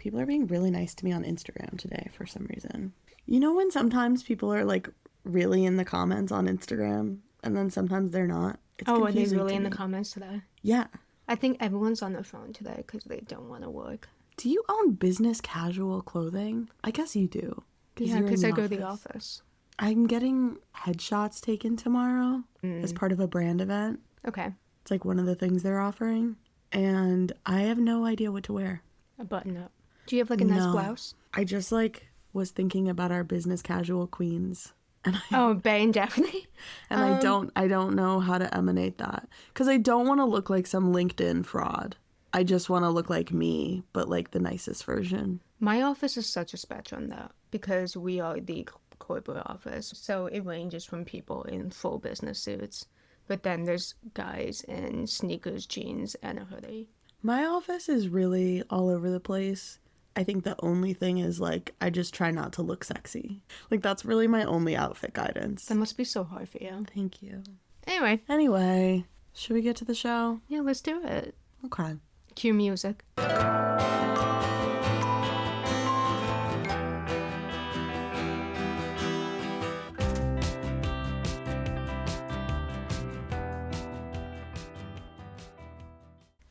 People are being really nice to me on Instagram today for some reason. You know when sometimes people are like really in the comments on Instagram and then sometimes they're not? It's are they really in the comments today? Yeah. I think everyone's on their phone today because they don't want to work. Do you own business casual clothing? I guess you do. Yeah, because I go to the office. I'm getting headshots taken tomorrow as part of a brand event. Okay. It's like one of the things they're offering. And I have no idea what to wear. A button up. Do you have like a nice blouse? I just like was thinking about our business casual queens. And Bay and Daphne. And I don't know how to emanate that. Because I don't want to look like some LinkedIn fraud. I just want to look like me, but like the nicest version. My office is such a spectrum though, because we are the corporate office. So it ranges from people in full business suits. But then there's guys in sneakers, jeans, and a hoodie. My office is really all over the place. I think the only thing is, like, I just try not to look sexy. Like, that's really my only outfit guidance. That must be so hard for you. Thank you. Anyway, should we get to the show? Yeah, let's do it. Okay. Cue music.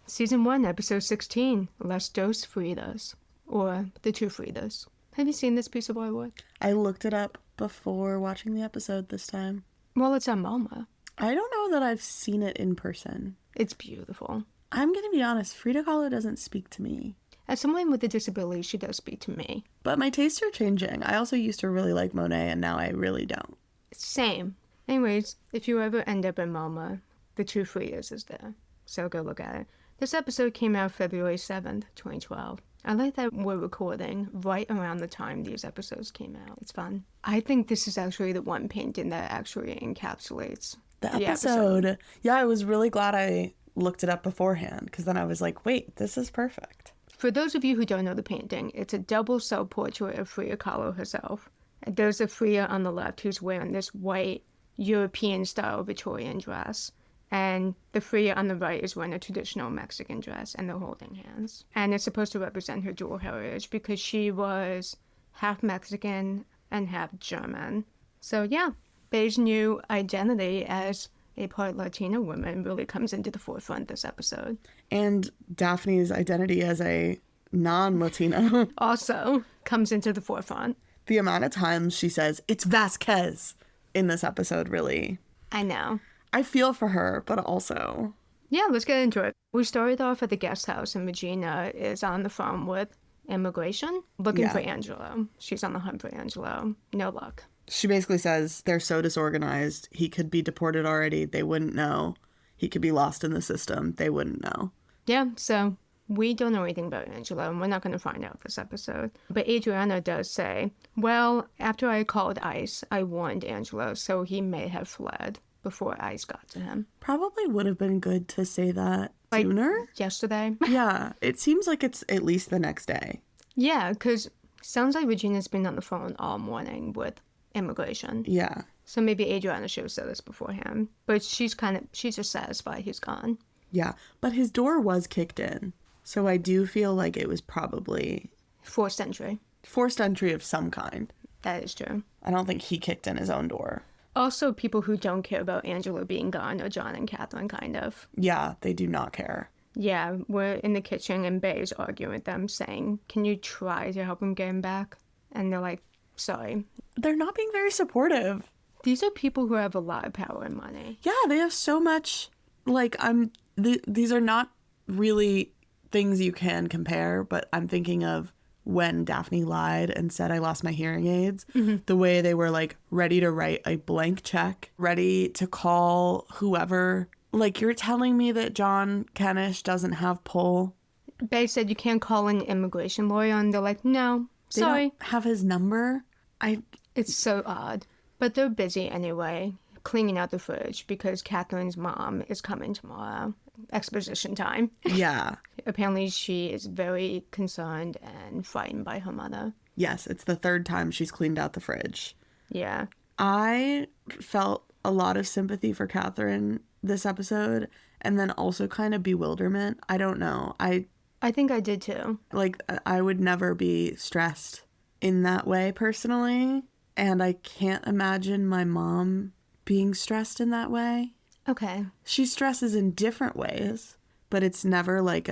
Season 1, Episode 16, Las Dos Fridas, or The Two Fridas. Have you seen this piece of artwork? I looked it up before watching the episode this time. Well, it's on MoMA. I don't know that I've seen it in person. It's beautiful. I'm going to be honest, Frida Kahlo doesn't speak to me. As someone with a disability, she does speak to me. But my tastes are changing. I also used to really like Monet, and now I really don't. Same. Anyways, if you ever end up in MoMA, The Two Fridas is there. So go look at it. This episode came out February 7th, 2012. I like that we're recording right around the time these episodes came out. It's fun. I think this is actually the one painting that actually encapsulates the episode. Yeah, I was really glad I looked it up beforehand, because then I was like, wait, this is perfect. For those of you who don't know the painting, it's a double self-portrait of Frida Kahlo herself. There's a Frida on the left who's wearing this white European-style Victorian dress. And the Frida on the right is wearing a traditional Mexican dress, and they're holding hands. And it's supposed to represent her dual heritage because she was half Mexican and half German. So yeah, Bay's new identity as a part Latina woman really comes into the forefront this episode. And Daphne's identity as a non-Latino also comes into the forefront. The amount of times she says, it's Vasquez in this episode, really. I know. I feel for her, but also... Yeah, let's get into it. We started off at the guest house, and Regina is on the phone with immigration, looking for Angelo. She's on the hunt for Angelo. No luck. She basically says they're so disorganized. He could be deported already. They wouldn't know. He could be lost in the system. They wouldn't know. Yeah, so we don't know anything about Angelo, and we're not going to find out this episode. But Adriana does say, well, after I called ICE, I warned Angelo, so he may have fled before ICE got to him. Probably would have been good to say that sooner. Yesterday? Yeah, it seems like it's at least the next day. Yeah, because sounds like Regina's been on the phone all morning with immigration. Yeah. So maybe Adriana should have said this beforehand. But she's just satisfied he's gone. Yeah, but his door was kicked in. So I do feel like it was probably... Forced entry. Forced entry of some kind. That is true. I don't think he kicked in his own door. Also, people who don't care about Angelo being gone are John and Catherine, kind of. Yeah, they do not care. Yeah, we're in the kitchen and Bay's arguing with them, saying, can you try to help him get him back? And they're like, sorry. They're not being very supportive. These are people who have a lot of power and money. Yeah, they have so much, like, these are not really things you can compare, but I'm thinking of when Daphne lied and said I lost my hearing aids, the way they were like ready to write a blank check, ready to call whoever. Like, you're telling me that John Kenish doesn't have pull? Bay said you can't call an immigration lawyer, and they're like, no, sorry. They don't have his number? It's so odd. But they're busy anyway, cleaning out the fridge because Catherine's mom is coming tomorrow. Exposition time. Yeah. Apparently she is very concerned and frightened by her mother. Yes, it's the third time she's cleaned out the fridge. Yeah. I felt a lot of sympathy for Catherine this episode, and then also kind of bewilderment. I don't know. I think I did too. Like, I would never be stressed in that way personally. And I can't imagine my mom being stressed in that way. Okay. She stresses in different ways, but it's never like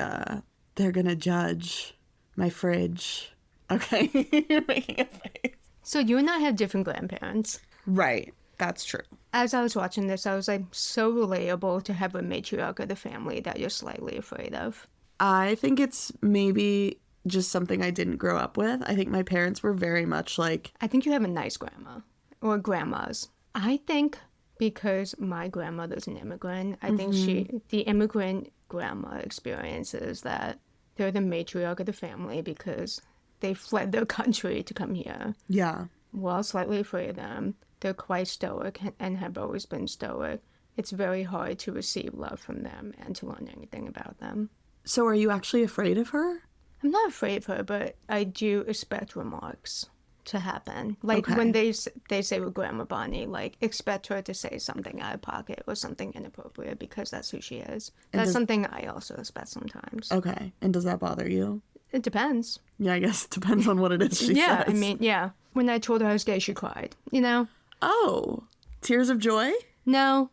they're gonna judge my fridge. Okay, you're making a face. So you and I have different grandparents. Right, that's true. As I was watching this, I was like, so relatable to have a matriarch of the family that you're slightly afraid of. I think it's maybe just something I didn't grow up with. I think my parents were very much like... I think you have a nice grandma or grandmas. I think because my grandmother's an immigrant, I think the immigrant grandma experiences that they're the matriarch of the family because they fled their country to come here. Yeah. We're slightly afraid of them. They're quite stoic and have always been stoic. It's very hard to receive love from them and to learn anything about them. So are you actually afraid of her? I'm not afraid of her, but I do expect remarks to happen. Like Okay. when they say with Grandma Bonnie, like, expect her to say something out of pocket or something inappropriate because that's who she is. That's something I also expect sometimes. Okay. And does that bother you? It depends. Yeah, I guess it depends on what it is she Yeah, says. I mean, yeah. When I told her I was gay, she cried, you know? Oh, tears of joy? No,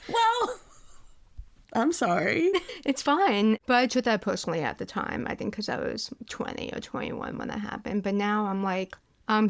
Well, I'm sorry. it's fine. But I took that personally at the time, I think because I was 20 or 21 when that happened. But now I'm like,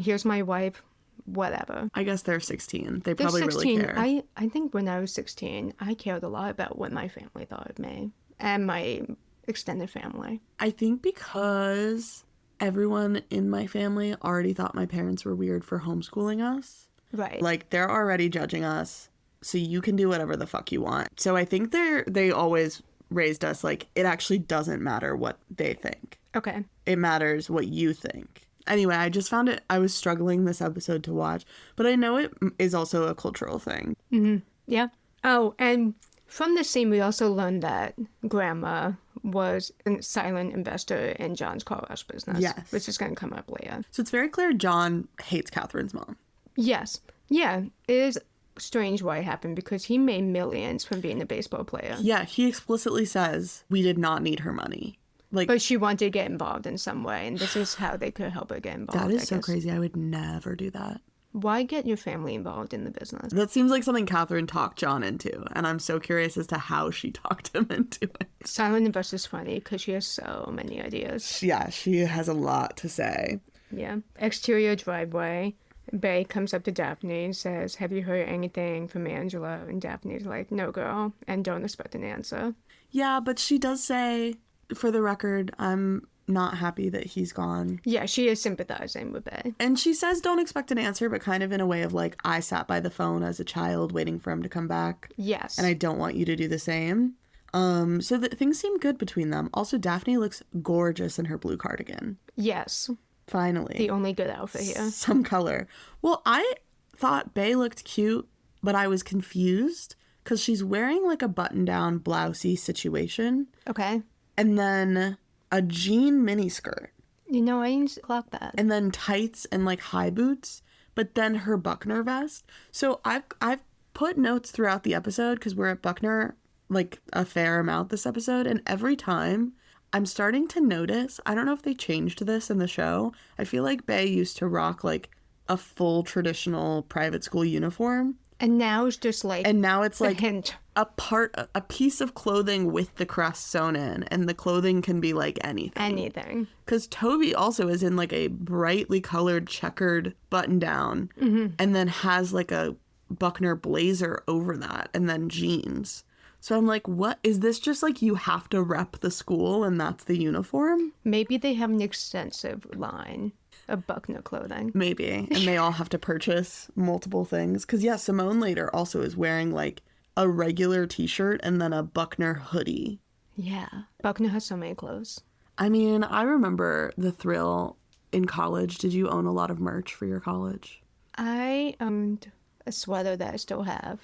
here's my wife, whatever. I guess they're 16. They They're probably 16. really care. I think when I was 16, I cared a lot about what my family thought of me and my extended family. I think because everyone in my family already thought my parents were weird for homeschooling us. Right. Like, they're already judging us, so you can do whatever the fuck you want. So I think they always raised us like, it actually doesn't matter what they think. Okay. It matters what you think. Anyway, I just found it, I was struggling this episode to watch, but I know it is also a cultural thing. Mm-hmm. Yeah. Oh, and from this scene, we also learned that Grandma was a silent investor in John's car wash business. Yes. Which is going to come up later. So it's very clear John hates Catherine's mom. Yes. Yeah. It is strange why it happened because he made millions from being a baseball player. Yeah, he explicitly says we did not need her money. Like, But she wanted to get involved in some way, and this is how they could help her get involved. that is I so guess. crazy. I would never do that. Why get your family involved in the business? That seems like something Catherine talked John into, and I'm so curious as to how she talked him into it. Silent Investor's funny because she has so many ideas. Yeah, she has a lot to say. Yeah. Exterior driveway. Bay comes up to Daphne and says, have you heard anything from Angela? And Daphne's like, no, girl, and don't expect an answer. Yeah, but she does say, for the record, I'm not happy that he's gone. Yeah, she is sympathizing with Bay. And she says don't expect an answer, but kind of in a way of like, I sat by the phone as a child waiting for him to come back. Yes. And I don't want you to do the same. So things seem good between them. Also, Daphne looks gorgeous in her blue cardigan. Yes. Finally. The only good outfit here. Some color. Well, I thought Bay looked cute, but I was confused because she's wearing like a button-down blousey situation Okay. and then a jean miniskirt You know, I didn't clock that. and then tights and like high boots, but then her Buckner vest. So I've put notes throughout the episode because we're at Buckner like a fair amount this episode, and every time I'm starting to notice, I don't know if they changed this in the show. I feel like Bay used to rock like a full traditional private school uniform. And now it's just like And now it's a like hint. a piece of clothing with the crest sewn in, and the clothing can be like anything. Anything. Because Toby also is in like a brightly colored checkered button down and then has like a Buckner blazer over that and then jeans. So I'm like, what? Is this just like you have to rep the school and that's the uniform? Maybe they have an extensive line of Buckner clothing. Maybe. And they all have to purchase multiple things. Because, yeah, Simone later also is wearing like a regular t-shirt and then a Buckner hoodie. Yeah. Buckner has so many clothes. I mean, I remember the thrill in college. Did you own a lot of merch for your college? I owned a sweater that I still have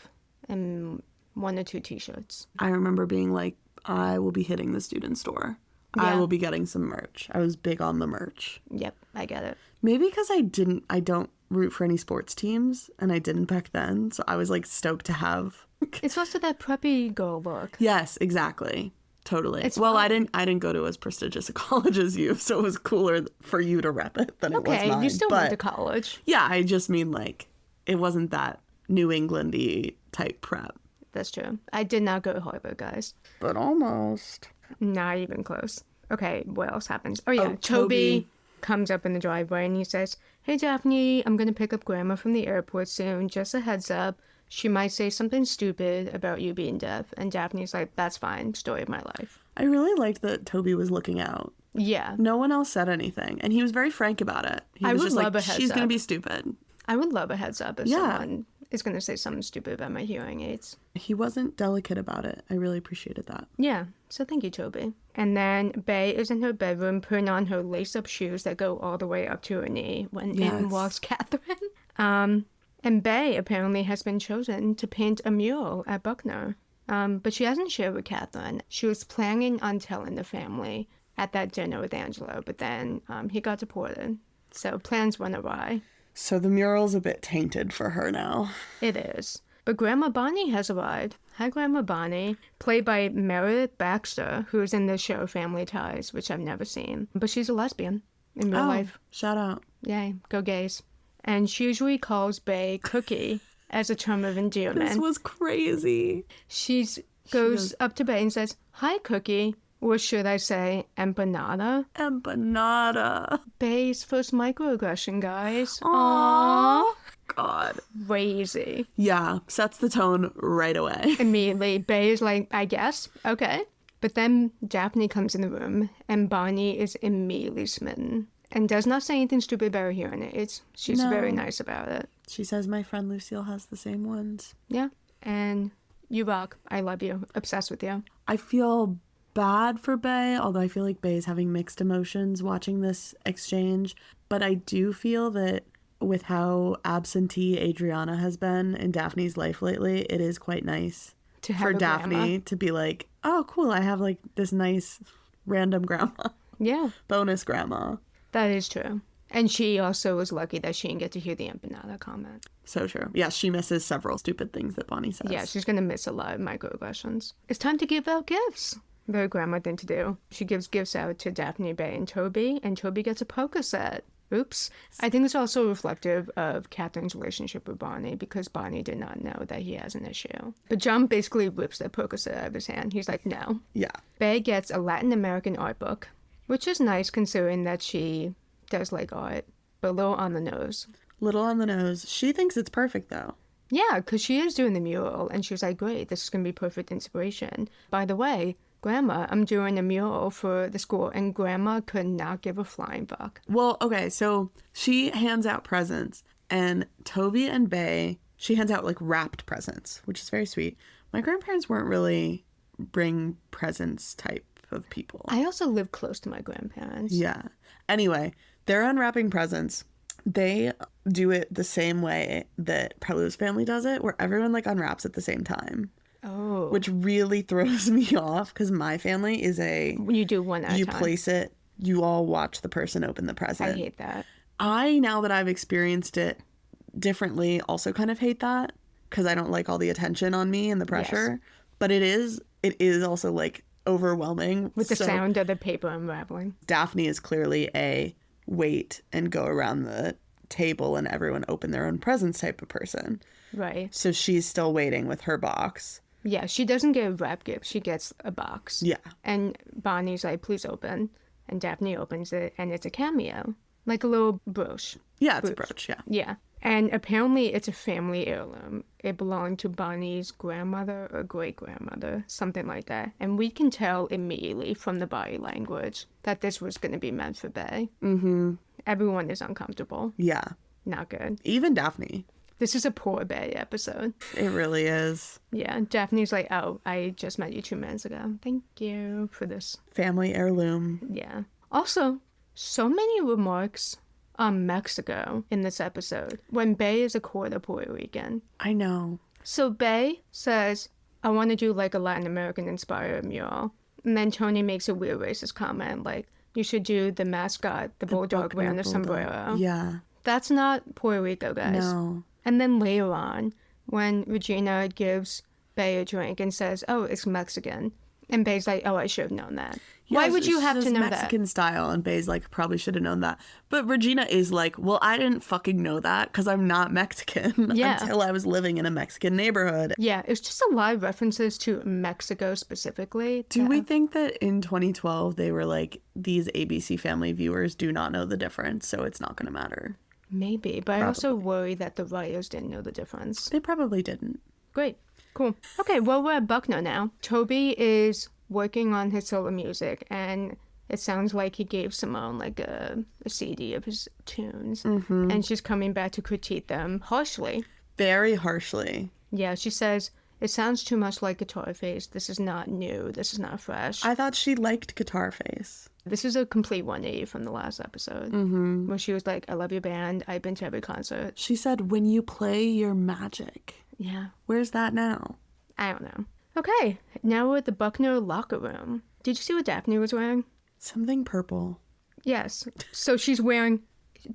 and 1 or 2 t-shirts. I remember being like, I will be hitting the student store. I Yeah. will be getting some merch. I was big on the merch. Yep, I get it. Maybe because I don't root for any sports teams, and I didn't back then. So I was like stoked to have. It's also that preppy girl look. Yes, exactly. Totally. It's well, fine. I didn't go to as prestigious a college as you, so it was cooler for you to rep it than it was mine. Okay, you still went to college. Yeah, I just mean like it wasn't that New England-y type prep. That's true. I did not go to Harvard, guys. But almost. Not even close. Okay, what else happens? Oh, yeah. Oh, Toby comes up in the driveway and he says, "Hey, Daphne, I'm going to pick up Grandma from the airport soon. Just a heads up. She might say something stupid about you being deaf." And Daphne's like, "That's fine. Story of my life." I really liked that Toby was looking out. Yeah. No one else said anything. And he was very frank about it. He was just like, she's going to be stupid. I would love a heads up if someone is going to say something stupid about my hearing aids. He wasn't delicate about it. I really appreciated that. Yeah, so thank you, Toby. And then Bay is in her bedroom putting on her lace-up shoes that go all the way up to her knee when in walks Catherine. And Bay apparently has been chosen to paint a mural at Buckner. But she hasn't shared with Catherine. She was planning on telling the family at that dinner with Angelo, but then he got deported. So plans went awry. So the mural's a bit tainted for her now. It is. But Grandma Bonnie has arrived. Hi, Grandma Bonnie, played by Meredith Baxter, who's in the show Family Ties, which I've never seen. But she's a lesbian in real life. Shout out. Yay, go gays. And she usually calls Bay Cookie as a term of endearment. This was crazy. She goes up to Bay and says, "Hi, Cookie." Or should I say, empanada? Empanada. Bay's first microaggression, guys. Aww. God. Crazy. Yeah, sets the tone right away. Immediately, Bay is like, "I guess, okay." But then Daphne comes in the room, and Bonnie is immediately smitten. And does not say anything stupid about her hearing aids. She's very nice about it. She says my friend Lucille has the same ones. Yeah. And you rock. I love you. Obsessed with you. I feel bad for Bay, although I feel like Bay is having mixed emotions watching this exchange. But I do feel that with how absentee Adriana has been in Daphne's life lately, it is quite nice for Daphne to be like, "Oh, cool, I have like this nice random grandma." Yeah. Bonus grandma. That is true. And she also was lucky that she didn't get to hear the empanada comment. So true. Yeah, she misses several stupid things that Bonnie says. Yeah, she's going to miss a lot of microaggressions. It's time to give out gifts. Very grandma thing to do. She gives gifts out to Daphne, Bay, and Toby gets a poker set. Oops. I think it's also reflective of Catherine's relationship with Bonnie, because Bonnie did not know that he has an issue. But John basically rips that poker set out of his hand. He's like, no. Yeah. Bay gets a Latin American art book, which is nice considering that she does like art, but a little on the nose. Little on the nose. She thinks it's perfect, though. Yeah, because she is doing the mural, and she was like, great, this is going to be perfect inspiration. By the way, Grandma, I'm doing a mural for the school, and Grandma could not give a flying fuck. Well, okay, so she hands out presents, and Toby and Bay, she hands out like wrapped presents, which is very sweet. My grandparents weren't really bring presents type of people. I also live close to my grandparents. Yeah. Anyway, they're unwrapping presents. They do it the same way that Prelude's family does it, where everyone like unwraps at the same time. Oh. Which really throws me off, because my family is you do one at a time. You place it, you all watch the person open the present. I hate that. Now that I've experienced it differently, also kind of hate that, because I don't like all the attention on me and the pressure. Yes. But it is also like overwhelming. With the sound of the paper unraveling. Daphne is clearly a wait and go around the table and everyone open their own presents type of person. Right. So she's still waiting with her box. Yeah, she doesn't get a wrap gift. She gets a box. Yeah. And Bonnie's like, please open. And Daphne opens it, and it's a cameo. Like a little brooch. Yeah, it's a brooch, yeah. Yeah. And apparently it's a family heirloom. It belonged to Bonnie's grandmother or great-grandmother, something like that. And we can tell immediately from the body language that this was going to be meant for Bay. Mm-hmm. Everyone is uncomfortable. Yeah. Not good. Even Daphne. This is a poor Bay episode. It really is. Yeah, Daphne's like, oh, I just met you 2 minutes ago. Thank you for this. Family heirloom. Yeah. Also, so many remarks on Mexico in this episode when Bay is a quarter Puerto Rican. I know. So Bay says, I want to do like a Latin American inspired mural. And then Tony makes a weird racist comment like, you should do the mascot, the bulldog wearing a sombrero. Yeah. That's not Puerto Rico, guys. No. And then later on, when Regina gives Bay a drink and says, oh, it's Mexican, And Bae's like, oh, I should have known that. Why would you have to know Mexican style, and Bae's like, probably should have known that. But Regina is like, well, I didn't fucking know that because I'm not Mexican until I was living in a Mexican neighborhood. Yeah, it's just a lot of references to Mexico specifically. Do we think that in 2012 they were like, these ABC Family viewers do not know the difference, so it's not going to matter? Maybe, but I also worry that the writers didn't know the difference. They probably didn't. Great. Cool. Okay, well, we're at Buckner now. Toby is working on his solo music, and it sounds like he gave Simone like a CD of his tunes, and she's coming back to critique them harshly. Very harshly. Yeah, she says, it sounds too much like Guitar Face. This is not new. This is not fresh. I thought she liked Guitar Face. This is a complete 180 from the last episode, where she was like, I love your band. I've been to every concert. She said, when you play your magic. Yeah. Where's that now? I don't know. Okay, now we're at the Buckner locker room. Did you see what Daphne was wearing? Something purple. Yes. So she's wearing...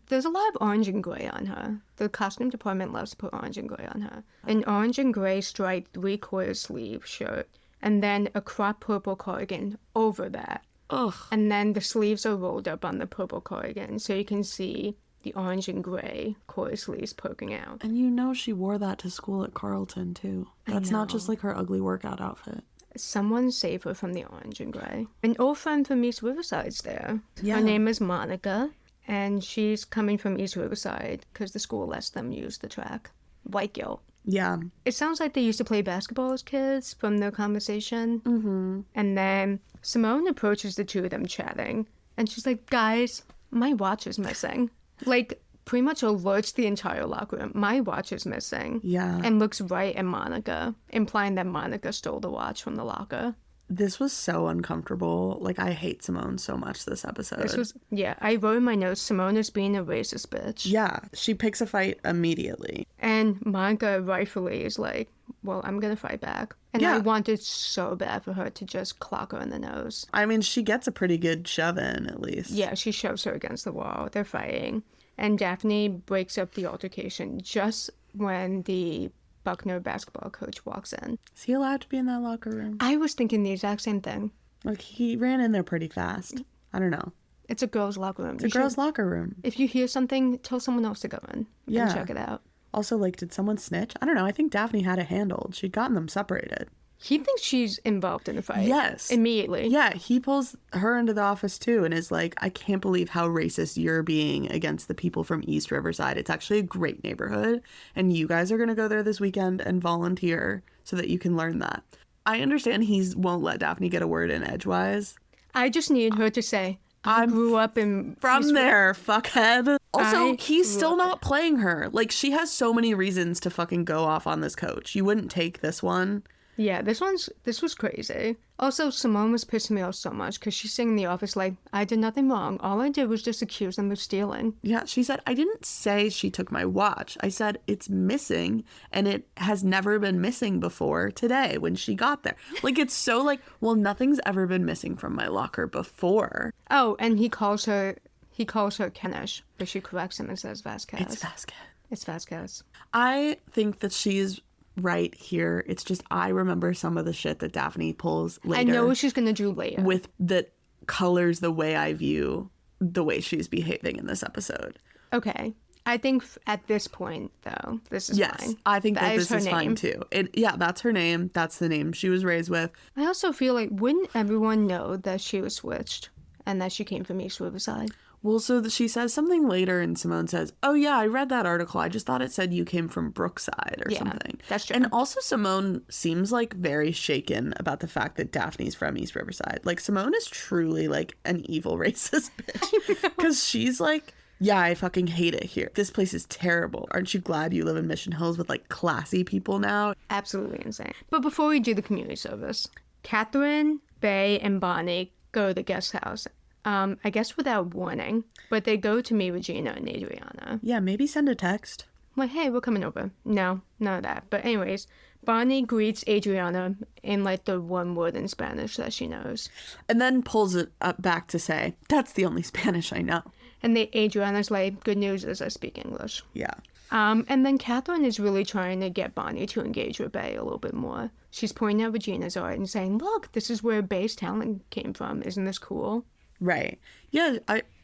There's a lot of orange and gray on her. The costume department loves to put orange and gray on her. An orange and gray striped 3/4 sleeve shirt, and then a crop purple cardigan over that. Ugh. And then the sleeves are rolled up on the purple cardigan, so you can see the orange and gray quarter sleeves poking out. And you know she wore that to school at Carleton, too. That's not just like her ugly workout outfit. Someone save her from the orange and gray. An old friend from East Riverside's there. Yeah. Her name is Monica, and she's coming from East Riverside because the school lets them use the track. White guilt. Yeah. It sounds like they used to play basketball as kids from their conversation. Mm-hmm. And then Simone approaches the two of them chatting, and she's like, guys, my watch is missing. Like, pretty much alerts the entire locker room. My watch is missing. Yeah. And looks right at Monica, implying that Monica stole the watch from the locker. This was so uncomfortable. Like, I hate Simone so much this episode. I wrote in my notes, Simone is being a racist bitch. Yeah, she picks a fight immediately. And Monica rightfully is like, well, I'm going to fight back. And I wanted so bad for her to just clock her in the nose. I mean, she gets a pretty good shove in, at least. Yeah, she shoves her against the wall. They're fighting. And Daphne breaks up the altercation just when the Buckner basketball coach walks in. Is he allowed to be in that locker room? I was thinking the exact same thing. Like, he ran in there pretty fast. I don't know. It's a girl's locker room. It's a girl's locker room. If you hear something, tell someone else to go in and check it out. Also, like, did someone snitch? I don't know. I think Daphne had it handled. She'd gotten them separated. He thinks she's involved in the fight. Yes. Immediately. Yeah, he pulls her into the office too and is like, I can't believe how racist you're being against the people from East Riverside. It's actually a great neighborhood, and you guys are going to go there this weekend and volunteer so that you can learn that. I understand he won't let Daphne get a word in edgewise. I just need her to say, I grew up in... From there, fuckhead. Also, he's still not playing her. Like, she has so many reasons to fucking go off on this coach. You wouldn't take this one. Yeah, this was crazy. Also, Simone was pissing me off so much because she's sitting in the office like, I did nothing wrong. All I did was just accuse them of stealing. Yeah, she said, I didn't say she took my watch. I said it's missing, and it has never been missing before today when she got there. Like, it's so like, well, nothing's ever been missing from my locker before. Oh, and he calls her Kenish, but she corrects him and says Vasquez. It's Vasquez. It's Vasquez. I think that she's right here. It's just I remember some of the shit that Daphne pulls later. I know what she's gonna do later. With that colors the way I view the way she's behaving in this episode. Okay. I think at this point, though, this is fine. Yes, I think that this is fine too. That's her name. That's the name she was raised with. I also feel like, wouldn't everyone know that she was switched and that she came from East Riverside? Well, so she says something later, and Simone says, oh, yeah, I read that article. I just thought it said you came from Brookside or something. That's true. And also Simone seems like very shaken about the fact that Daphne's from East Riverside. Like, Simone is truly like an evil racist bitch. Because she's like, yeah, I fucking hate it here. This place is terrible. Aren't you glad you live in Mission Hills with like classy people now? Absolutely insane. But before we do the community service, Catherine, Bae, and Bonnie go to the guest house. I guess without warning, but they go to meet Regina and Adriana. Yeah, maybe send a text. Like, hey, we're coming over. No, none of that. But anyways, Bonnie greets Adriana in like the one word in Spanish that she knows. And then pulls it up back to say, that's the only Spanish I know. And Adriana's like, good news is I speak English. Yeah. And then Catherine is really trying to get Bonnie to engage with Bae a little bit more. she's pointing at Regina's art and saying, look, this is where Bay's talent came from. Isn't this cool? Right. Yeah,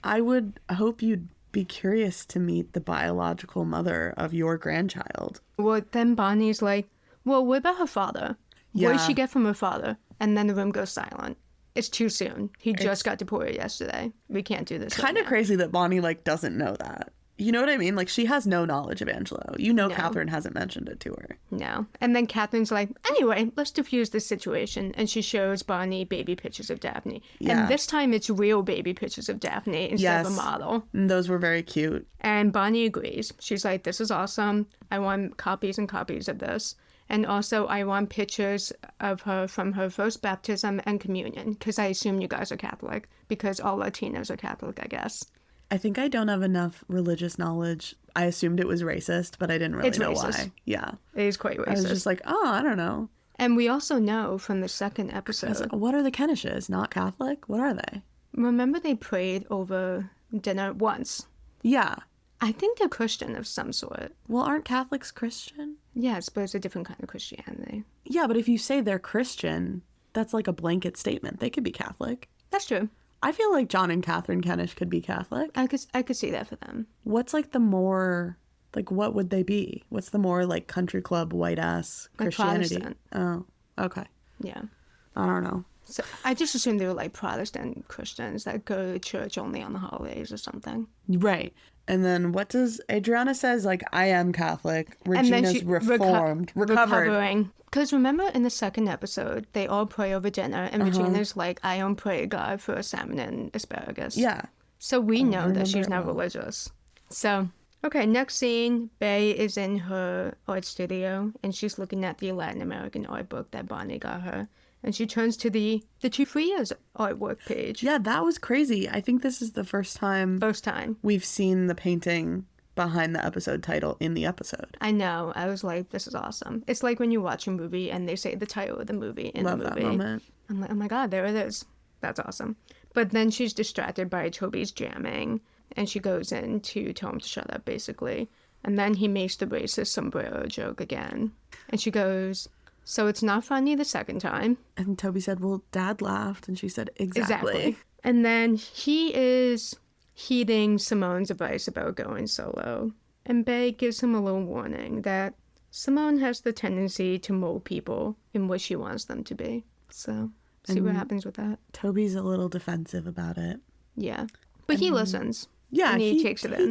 I would hope you'd be curious to meet the biological mother of your grandchild. Well, then Bonnie's like, well, what about her father? What did Yeah. she get from her father? And then the room goes silent. It's too soon. He just got deported yesterday. We can't do this. Kind of crazy that Bonnie, like, doesn't know that. You know what I mean? Like, she has no knowledge of Angelo. You know, No. Catherine hasn't mentioned it to her. No. And then Catherine's like, anyway, let's diffuse this situation. And she shows Bonnie baby pictures of Daphne. Yeah. And this time it's real baby pictures of Daphne instead of a Yes. model. And those were very cute. And Bonnie agrees. She's like, this is awesome. I want copies and copies of this. And also, I want pictures of her from her first baptism and communion, because I assume you guys are Catholic, because all Latinos are Catholic, I guess. I think I don't have enough religious knowledge. I assumed it was racist, but I didn't really It's know racist. why. Yeah. It is quite racist. I was just like, oh, I don't know. And we also know from the second I was episode, like, what are the Kenishes? Not Catholic? What are they? remember they prayed over dinner once. Yeah. I think they're Christian of some sort. Well, aren't Catholics Christian? Yes, but it's a different kind of Christianity. Yeah, but if you say they're Christian, that's like a blanket statement. They could be Catholic. That's true. I feel like John and Catherine Kenish could be Catholic. I could see that for them. What's like the more, like, what would they be? What's the more like country club white ass Like Christianity? Protestant. Oh, okay. Yeah. I don't know. So I just assumed they were like Protestant Christians that go to church only on the holidays or something. Right. And then what does Adriana says? Like, I am Catholic. Regina's reformed, recovered. recovering. Because remember in the second episode, they all pray over dinner, and Regina's like, I don't pray God for salmon and asparagus. Yeah. So we know that she's remember not it well. religious. So, okay, next scene, Bay is in her art studio, and she's looking at the Latin American art book that Bonnie got her. And she turns to the two Fridas artwork page. Yeah, that was crazy. I think this is the first time First time. we've seen the painting behind the episode title in the episode. I know. I was like, this is awesome. It's like when you watch a movie and they say the title of the movie in Love the movie. that moment. I'm like, oh my God, there it is. That's awesome. But then she's distracted by Toby's jamming, and she goes in to tell him to shut up, basically. And then he makes the racist sombrero joke again. And she goes, so it's not funny the second time. And Toby said, well, Dad laughed. And she said, exactly. And then he is heeding Simone's advice about going solo. And Bay gives him a little warning that Simone has the tendency to mold people in what she wants them to be. So, see what happens with that. Toby's a little defensive about it. Yeah. But he listens. Yeah, And he takes it in.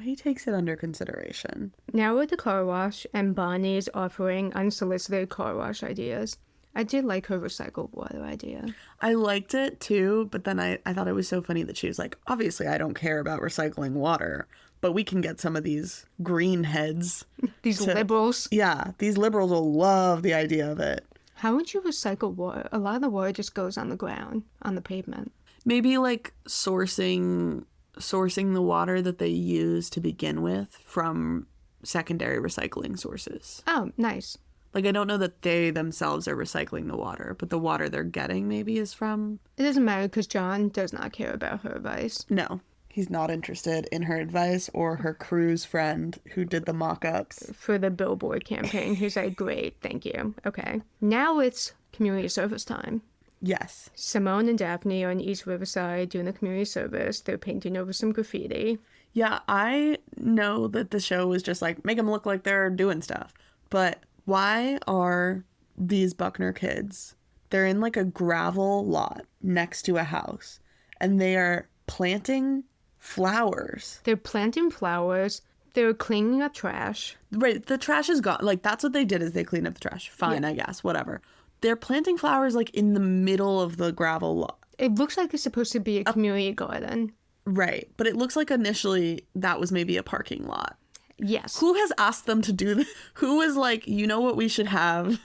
He takes it under consideration. Now we're at the car wash, and Bonnie's offering unsolicited car wash ideas. I did like her recycled water idea. I liked it too, but then I thought it was so funny that she was like, obviously I don't care about recycling water, but we can get some of these green heads. These liberals. Yeah, these liberals will love the idea of it. How would you recycle water? A lot of the water just goes on the ground, on the pavement. Maybe like sourcing the water that they use to begin with from secondary recycling sources. Oh, nice. Like, I don't know that they themselves are recycling the water, but the water they're getting maybe is from... It doesn't matter because John does not care about her advice. No, he's not interested in her advice or her cruise friend who did the mock-ups. For the billboard campaign, he's like, great, thank you. Okay. Now it's community service time. Yes. Simone and Daphne are in East Riverside doing the community service. They're painting over some graffiti. Yeah, I know that the show was just like, make them look like they're doing stuff. But why are these Buckner kids, they're in like a gravel lot next to a house, and they are planting flowers. They're planting flowers. They're cleaning up trash. Right, the trash is gone. Like, that's what they did, is they cleaned up the trash. Fine, Yeah. I guess, whatever. They're planting flowers like in the middle of the gravel lot. It looks like it's supposed to be a community garden. Right, but it looks like initially that was maybe a parking lot. Yes. Who has asked them to do this? Who was like, you know what we should have?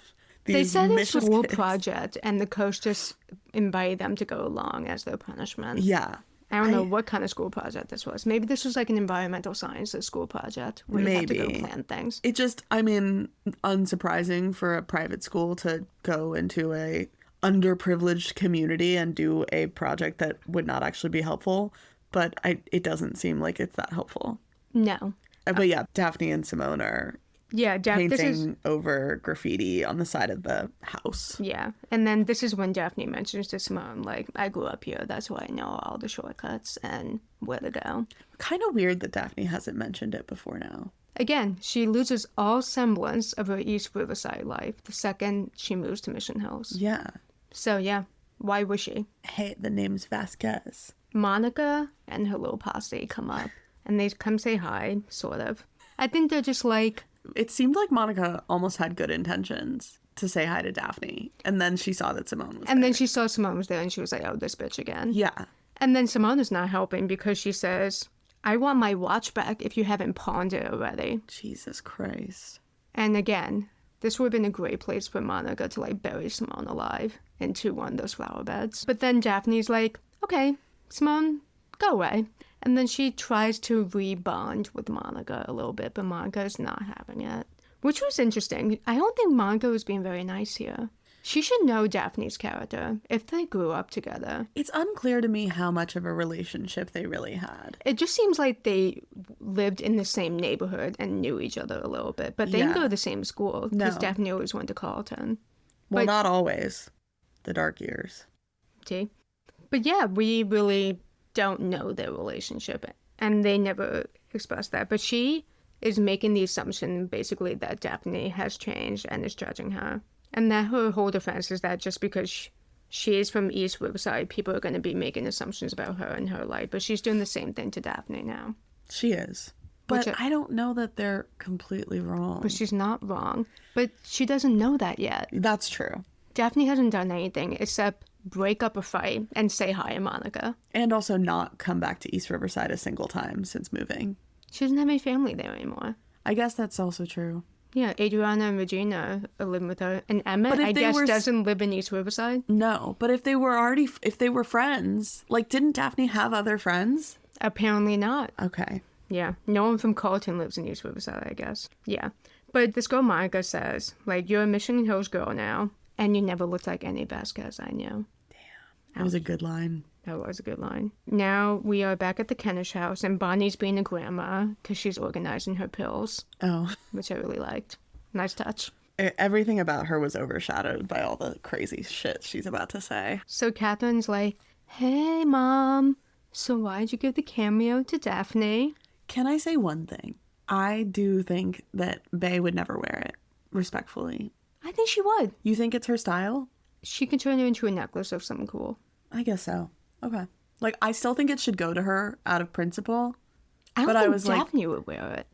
They said it's a mischievous school kids. project, and the coach just invited them to go along as their punishment. Yeah. I don't know what kind of school project this was. Maybe this was like an environmental sciences school project where you have to go Maybe. plant things. It just, I mean, unsurprising for a private school to go into a underprivileged community and do a project that would not actually be helpful. But it doesn't seem like it's that helpful. No. But yeah, Daphne and Simone are Yeah, painting over graffiti on the side of the house. Yeah, and then this is when Daphne mentions to Simone, like, I grew up here, that's why I know all the shortcuts and where to go. Kind of weird that Daphne hasn't mentioned it before now. Again, she loses all semblance of her East Riverside life the second she moves to Mission Hills. Yeah. So, yeah, why was she? Hey, the name's Vasquez. Monica and her little posse come up, and they come say hi, sort of. I think they're just like... It seemed like Monica almost had good intentions to say hi to Daphne, and then she saw that Simone was there. And then she saw Simone was there, and she was like, oh, this bitch again. Yeah. And then Simone is not helping because she says, I want my watch back if you haven't pawned it already. Jesus Christ. And again, this would have been a great place for Monica to, like, bury Simone alive into one of those flower beds. But then Daphne's like, okay, Simone, go away. And then she tries to rebond with Monica a little bit, but Monica is not having it. Which was interesting. I don't think Monica was being very nice here. She should know Daphne's character if they grew up together. It's unclear to me how much of a relationship they really had. It just seems like they lived in the same neighborhood and knew each other a little bit. But they didn't go to the same school because Daphne always went to Carleton. Well, not always. The dark years. See? But yeah, we really don't know their relationship, and they never express that. But she is making the assumption basically that Daphne has changed and is judging her, and that her whole defense is that just because she is from East Riverside, people are going to be making assumptions about her and her life. But she's doing the same thing to Daphne now. She is, but I don't know that they're completely wrong. But she's not wrong, but she doesn't know that yet. That's true. Daphne hasn't done anything except break up a fight and say hi to Monica. And also not come back to East Riverside a single time since moving. She doesn't have any family there anymore. I guess that's also true. Yeah, Adriana and Regina are living with her. And Emmett, I guess, doesn't live in East Riverside. No, but if they were friends, like, didn't Daphne have other friends? Apparently not. Okay. Yeah, no one from Carleton lives in East Riverside, I guess. Yeah. But this girl Monica says, like, you're a Mission Hills girl now, and you never looked like any Vasquez I knew. That was a good line. That was a good line. Now we are back at the Kennish house, and Bonnie's being a grandma because she's organizing her pills. Oh. Which I really liked. Nice touch. Everything about her was overshadowed by all the crazy shit she's about to say. So Catherine's like, hey, Mom, so why'd you give the cameo to Daphne? Can I say one thing? I do think that Bae would never wear it, respectfully. I think she would. You think it's her style? She can turn it into a necklace or something cool. I guess so. Okay. Like, I still think it should go to her out of principle. I don't think Daphne would wear it.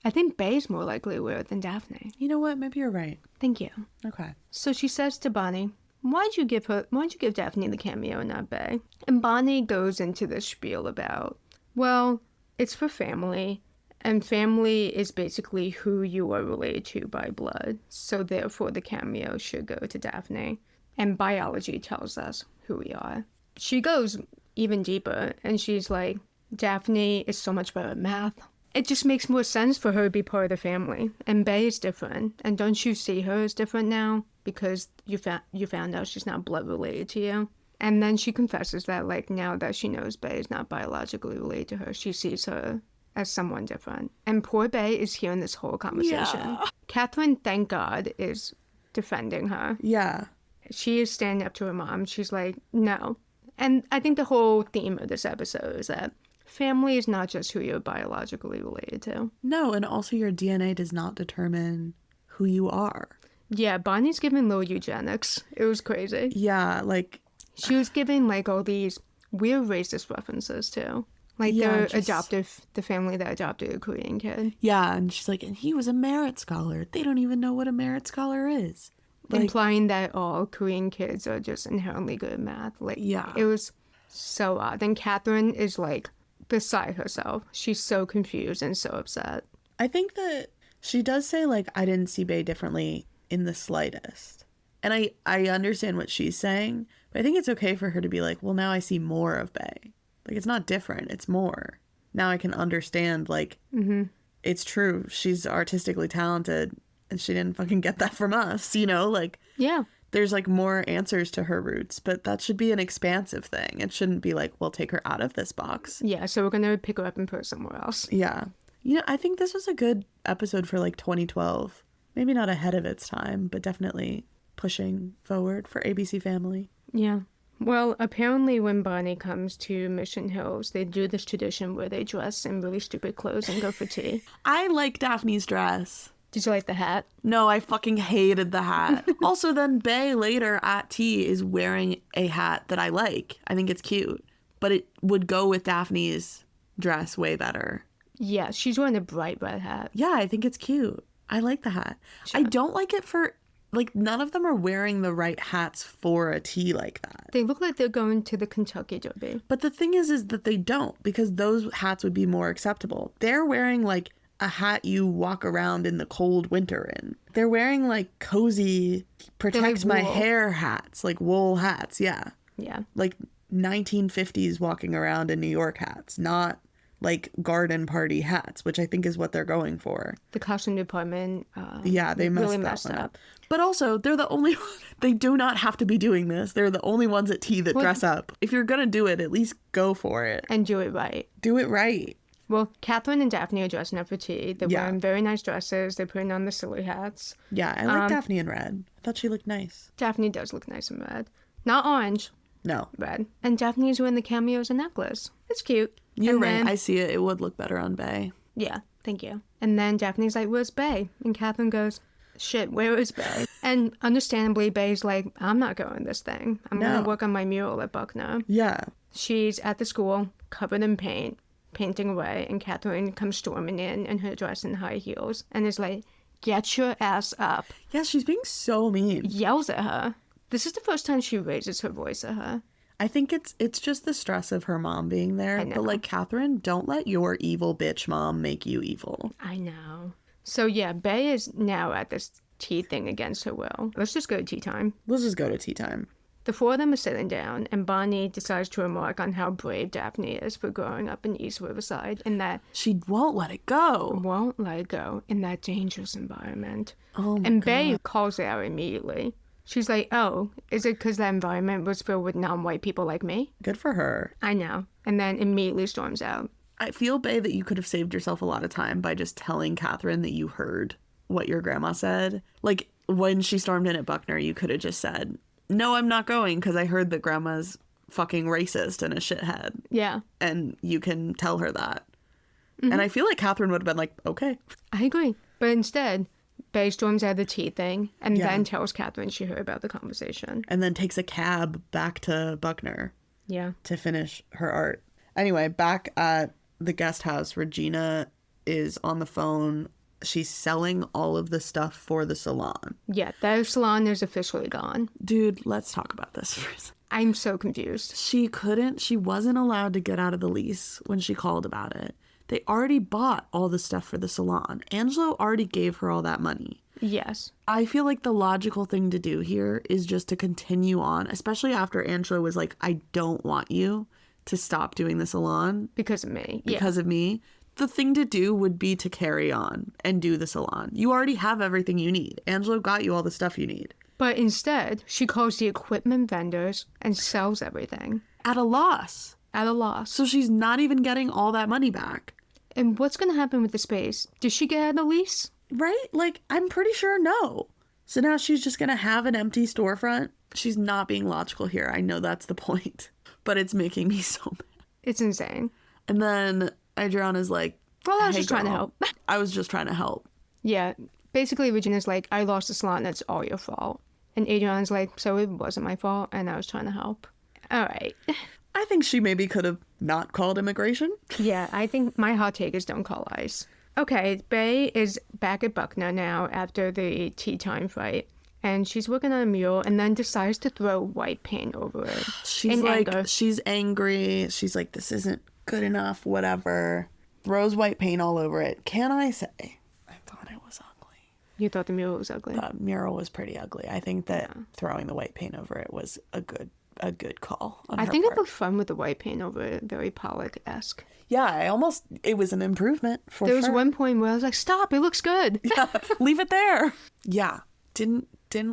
I think Bae's more likely to wear it than Daphne. You know what? Maybe you're right. Thank you. Okay. So she says to Bonnie, why'd you give Daphne the cameo and not Bae? And Bonnie goes into this spiel about, well, it's for family, and family is basically who you are related to by blood, so therefore the cameo should go to Daphne. And biology tells us who we are. She goes even deeper, and she's like, Daphne is so much better at math. It just makes more sense for her to be part of the family. And Bae is different. And don't you see her as different now? Because you found out she's not blood related to you. And then she confesses that, like, now that she knows Bae is not biologically related to her, she sees her as someone different. And poor Bae is hearing this whole conversation. Yeah. Catherine, thank God, is defending her. Yeah. She is standing up to her mom. She's like, no. And I think the whole theme of this episode is that family is not just who you're biologically related to. No, and also your DNA does not determine who you are. Yeah, Bonnie's giving little eugenics. It was crazy. Yeah, like... She was giving, like, all these weird racist references, too. Like, yeah, the family that adopted a Korean kid. Yeah, and she's like, and he was a merit scholar. They don't even know what a merit scholar is. Like, implying that all Korean kids are just inherently good at math. Like, yeah. It was so odd. And Catherine is, like, beside herself. She's so confused and so upset. I think that she does say, like, I didn't see Bae differently in the slightest. And I understand what she's saying, but I think it's okay for her to be like, well, now I see more of Bae. Like, it's not different. It's more. Now I can understand, like, It's true. She's artistically talented, and she didn't fucking get that from us, you know? Like, yeah. There's, like, more answers to her roots, but that should be an expansive thing. It shouldn't be like, well, take her out of this box. Yeah, so we're going to pick her up and put her somewhere else. Yeah. You know, I think this was a good episode for like 2012. Maybe not ahead of its time, but definitely pushing forward for ABC Family. Yeah. Well, apparently when Bonnie comes to Mission Hills, they do this tradition where they dress in really stupid clothes and go for tea. I like Daphne's dress. Did you like the hat? No, I fucking hated the hat. Also, then Bae later at tea is wearing a hat that I like. I think it's cute. But it would go with Daphne's dress way better. Yeah, she's wearing a bright red hat. Yeah, I think it's cute. I like the hat. Sure. I don't like it for, like, none of them are wearing the right hats for a tea like that. They look like they're going to the Kentucky Derby. But the thing is that they don't, because those hats would be more acceptable. They're wearing, like, a hat you walk around in the cold winter in. They're wearing, like, cozy, protect my hair hats, like wool hats, yeah. Yeah. Like 1950s walking around in New York hats, not like garden party hats, which I think is what they're going for. The costume department they really messed up. But also, they're the only they do not have to be doing this. They're the only ones at tea that dress up. If you're gonna do it, at least go for it. And do it right. Do it right. Well, Catherine and Daphne are dressing up for tea. They're wearing very nice dresses. They're putting on the silly hats. Yeah, I like Daphne in red. I thought she looked nice. Daphne does look nice in red. Not orange. No. Red. And Daphne's wearing the cameo as a necklace. It's cute. You're right. I see it. It would look better on Bae. Yeah, thank you. And then Daphne's like, where's Bae? And Catherine goes, shit, where is Bae? And understandably, Bae's like, I'm not going this thing. I'm going to work on my mural at Buckner. Yeah. She's at the school, covered in paint, painting away. And Catherine comes storming in her dress and high heels. And is like, get your ass up. Yeah, she's being so mean. Yells at her. This is the first time she raises her voice at her. I think it's just the stress of her mom being there. But like, Catherine, don't let your evil bitch mom make you evil. I know. So yeah, Bae is now at this tea thing against her will. Let's just go to tea time. Let's just go to tea time. The four of them are sitting down, and Bonnie decides to remark on how brave Daphne is for growing up in East Riverside, and that she won't let it go. Won't let it go in that dangerous environment. Oh my and God. Bae calls it out immediately. She's like, oh, is it because that environment was filled with non-white people like me? Good for her. I know. And then immediately storms out. I feel, Bae, that you could have saved yourself a lot of time by just telling Catherine that you heard what your grandma said. Like, when she stormed in at Buckner, you could have just said, no, I'm not going because I heard that grandma's fucking racist and a shithead. Yeah. And you can tell her that. Mm-hmm. And I feel like Catherine would have been like, okay. I agree. But instead, Bae storms out of the tea thing and then tells Catherine she heard about the conversation. And then takes a cab back to Buckner. Yeah. To finish her art. Anyway, back at the guest house, Regina is on the phone. She's selling all of the stuff for the salon. Yeah, that salon is officially gone. Dude, let's talk about this for a second. I'm so confused. She wasn't allowed to get out of the lease when she called about it. They already bought all the stuff for the salon. Angelo already gave her all that money. Yes. I feel like the logical thing to do here is just to continue on, especially after Angelo was like, I don't want you to stop doing the salon. Because of me. Because of me. The thing to do would be to carry on and do the salon. You already have everything you need. Angelo got you all the stuff you need. But instead, she calls the equipment vendors and sells everything. At a loss. At a loss. So she's not even getting all that money back. And what's going to happen with the space? Does she get out of the lease? Right? Like, I'm pretty sure no. So now she's just going to have an empty storefront. She's not being logical here. I know that's the point. But it's making me so mad. It's insane. And then Adriana's like, well, I was just trying to help. I was just trying to help. Yeah. Basically, Regina's like, I lost the salon. That's all your fault. And Adriana's like, so it wasn't my fault. And I was trying to help. All right. I think she maybe could have not called immigration. Yeah, I think my hot take is don't call ICE. Okay, Bae is back at Buckner now after the tea time fight. And she's working on a mural and then decides to throw white paint over it. She's like, anger. She's angry. She's like, this isn't good enough, whatever. Throws white paint all over it. Can I say, I thought it was ugly. You thought the mural was ugly? The mural was pretty ugly. I think that throwing the white paint over it was a good call on her think part. It looked fun with the white paint over it, very Pollock-esque. Yeah, it was an improvement for sure. There was one point where I was like, stop, it looks good. Yeah, leave it there. Yeah, didn't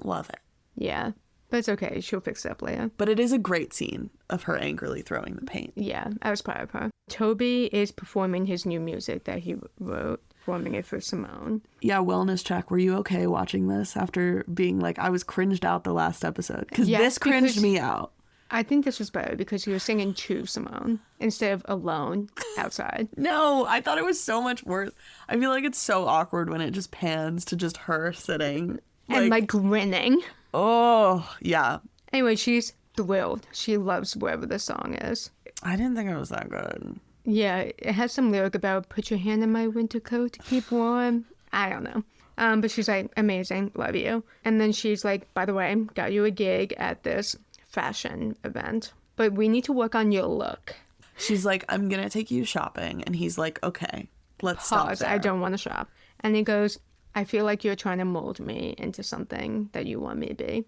love it. Yeah, But it's okay. She'll fix it up later. But it is a great scene of her angrily throwing the paint. Yeah, I was proud of her. Toby is performing his new music that he wrote, performing it for Simone. Yeah, wellness check. Were you okay watching this after being like, I was cringed out the last episode? Because this cringed me out. I think this was better because he was singing to Simone instead of alone outside. No, I thought it was so much worse. I feel like it's so awkward when it just pans to just her sitting. And like grinning. Oh, yeah. Anyway, she's thrilled. She loves whatever the song is. I didn't think it was that good. Yeah, it has some lyric about put your hand in my winter coat to keep warm. I don't know. But she's like, amazing, love you. And then she's like, by the way, got you a gig at this fashion event, but we need to work on your look. She's like, I'm gonna take you shopping. And he's like, okay, let's Pause, stop there. I don't want to shop. And he goes, I feel like you're trying to mold me into something that you want me to be.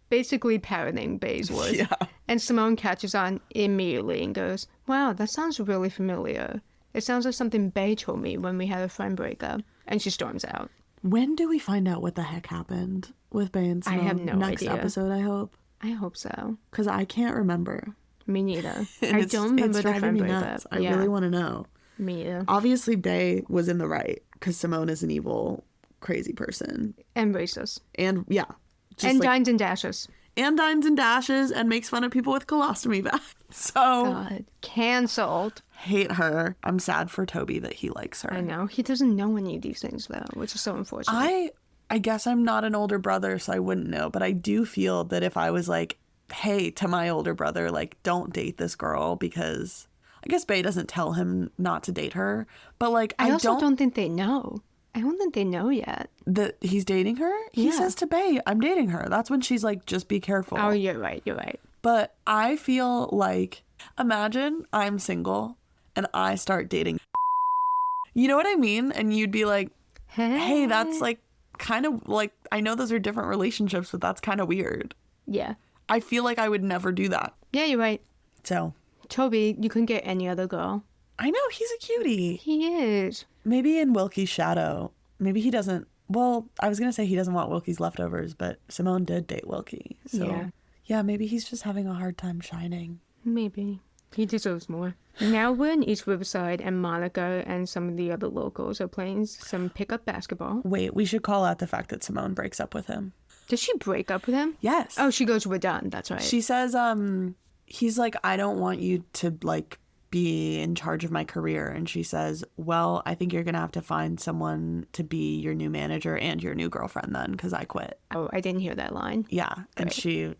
Basically parroting Bay's words. Yeah. And Simone catches on immediately and goes, wow, that sounds really familiar. It sounds like something Bay told me when we had a friend breakup. And she storms out. When do we find out what the heck happened with Bay and Simone? I have no Next idea. episode, I hope. I hope so. Because I can't remember. Me neither. And I don't remember it's the driving friend me breakup. nuts. I really want to know. Me either. Obviously, Bay was in the right because Simone is an evil, crazy person. And racist. And yeah. And dines and dashes. And dines and dashes and makes fun of people with colostomy bags. So. God. Cancelled. Hate her. I'm sad for Toby that he likes her. I know. He doesn't know any of these things, though, which is so unfortunate. I guess I'm not an older brother, so I wouldn't know. But I do feel that if I was like, hey, to my older brother, like, don't date this girl because I guess Bay doesn't tell him not to date her. But like, I also don't think they know. I don't think they know yet. That he's dating her? He says to Bay, I'm dating her. That's when she's like, just be careful. Oh, you're right. You're right. But I feel like, imagine I'm single and I start dating. You know what I mean? And you'd be like, hey, that's like kind of like, I know those are different relationships, but that's kind of weird. Yeah. I feel like I would never do that. Yeah, you're right. So. Toby, you couldn't get any other girl. I know, he's a cutie. He is. Maybe in Wilkie's shadow. Maybe he doesn't. Well, I was going to say he doesn't want Wilkie's leftovers, but Simone did date Wilkie. So, yeah, maybe he's just having a hard time shining. Maybe. He deserves more. Now we're in East Riverside, and Monica and some of the other locals are playing some pickup basketball. Wait, we should call out the fact that Simone breaks up with him. Does she break up with him? Yes. Oh, she goes, we're done. That's right. She says, he's like, I don't want you to, like, be in charge of my career. And she says, well, I think you're going to have to find someone to be your new manager and your new girlfriend then, because I quit. Oh, I didn't hear that line. Yeah. And she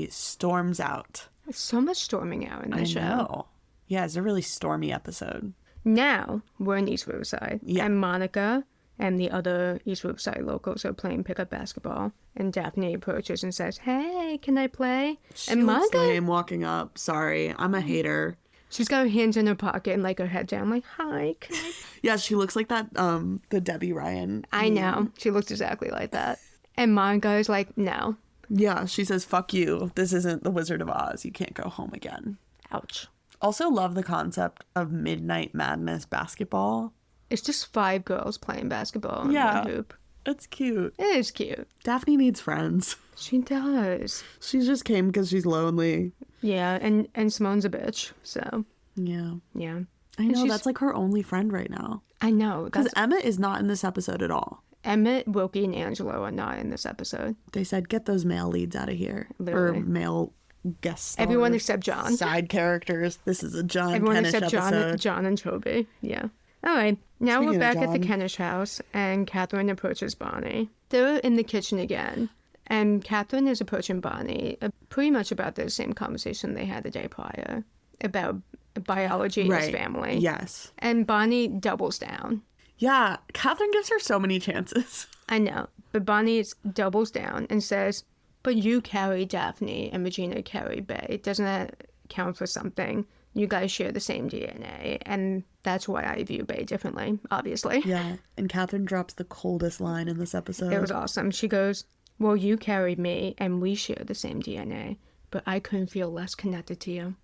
storms out. So much storming out in this show. I know. Yeah, it's a really stormy episode. Now we're in East Riverside. Yeah. And Monica and the other East Riverside locals are playing pickup basketball. And Daphne approaches and says, hey, can I play? And Monica, lame walking up. Sorry, I'm a hater. She's got her hands in her pocket and like her head down, like, hi, can I? Yeah, she looks like that, the Debbie Ryan. I know. She looks exactly like that. And Monica is like, no. Yeah, she says, fuck you. This isn't the Wizard of Oz. You can't go home again. Ouch. Also love the concept of Midnight Madness basketball. It's just 5 girls playing basketball in one hoop. It's cute. It is cute. Daphne needs friends. She does. She just came because she's lonely. Yeah, and Simone's a bitch, so. Yeah. Yeah. I know, that's like her only friend right now. I know. Because Emmett is not in this episode at all. Emmett, Wilkie, and Angelo are not in this episode. They said, get those male leads out of here. Literally. Or male guest stars. Everyone except John. Side characters. This is a John Everyone Kennish except episode. John and Toby. Yeah. All right. Now Speaking we're back at the John. Kennish house, and Catherine approaches Bonnie. They're in the kitchen again, and Catherine is approaching Bonnie pretty much about the same conversation they had the day prior about biology as family. Yes. And Bonnie doubles down. Yeah. Catherine gives her so many chances. I know. But Bonnie doubles down and says, but you carry Daphne and Regina carry Bay. Doesn't that count for something? You guys share the same DNA. And that's why I view Bay differently, obviously. Yeah. And Catherine drops the coldest line in this episode. It was awesome. She goes, well, you carried me and we share the same DNA, but I couldn't feel less connected to you.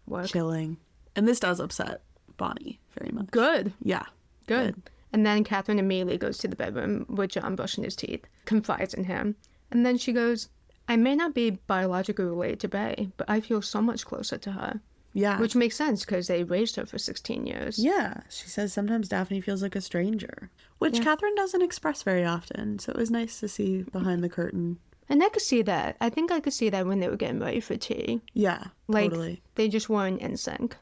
Work. Chilling. And this does upset Bonnie very much. Good. Yeah. Good. And then Catherine immediately goes to the bedroom with John brushing his teeth, confides in him. And then she goes, I may not be biologically related to Bay, but I feel so much closer to her. Yeah. Which makes sense because they raised her for 16 years. Yeah. She says sometimes Daphne feels like a stranger, which Catherine doesn't express very often. So it was nice to see behind the curtain. And I could see that. I think I could see that when they were getting ready for tea. Yeah, like, totally. They just weren't in sync.